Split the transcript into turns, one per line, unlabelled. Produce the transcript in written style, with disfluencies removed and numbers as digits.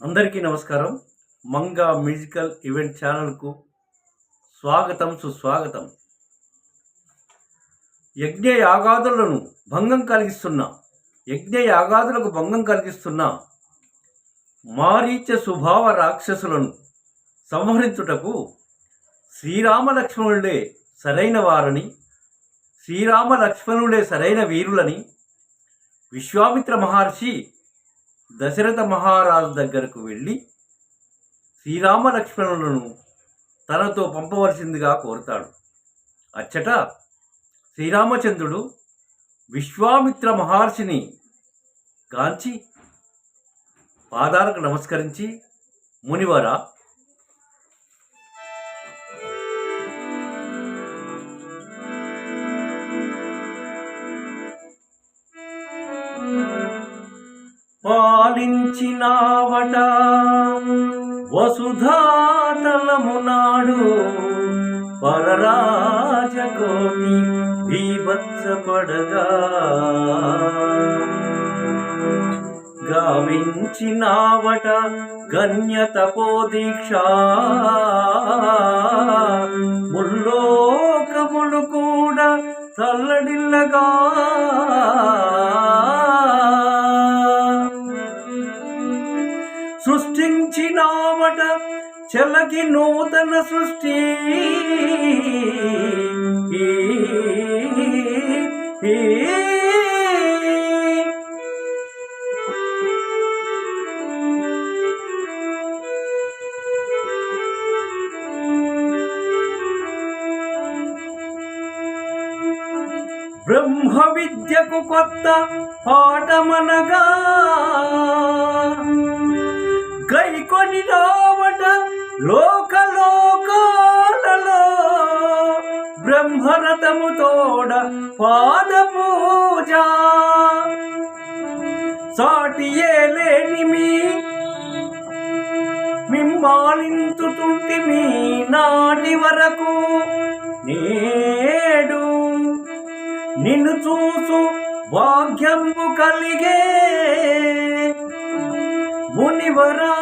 అందరికీ నమస్కారం. Manga musical event ఛానల్కు స్వాగతం, సుస్వాగతం. యజ్ఞయాగాదులకు భంగం కలిగిస్తున్న మారీచ స్వభావ రాక్షసులను సంహరించుటకు శ్రీరామ లక్ష్మణులే సరైన వారని, శ్రీరామ లక్ష్మణులే సరైన వీరులని విశ్వామిత్ర మహర్షి దశరథ మహారాజు దగ్గరకు వెళ్ళి శ్రీరామ లక్ష్మణులను తనతో పంపవలసిందిగా కోరుతాడు. అచ్చట శ్రీరామచంద్రుడు విశ్వామిత్ర మహర్షిని గాంచి పాదాలకు నమస్కరించి, మునివరా, పాలించినావట వసుధాతలమునాడు పరరాజకోటి బీభత్సపడగా, గావించినావట గణ్యతపోదీక్ష ముల్లోకములు కూడా తల్లడిల్లగా, సృష్టించినావట చలకి నూతన సృష్టి, బ్రహ్మ విద్యకు కొత్త పాఠమనగా, గైకొని రావట లోకలోకాలలో బ్రహ్మరథము తోడ పాద పూజ, సాటి ఏలేని మిమ్మాలింతుతుంటిమి నాటి వరకు, నేడు నిన్ను చూసు భాగ్యము కలిగే మునివరా.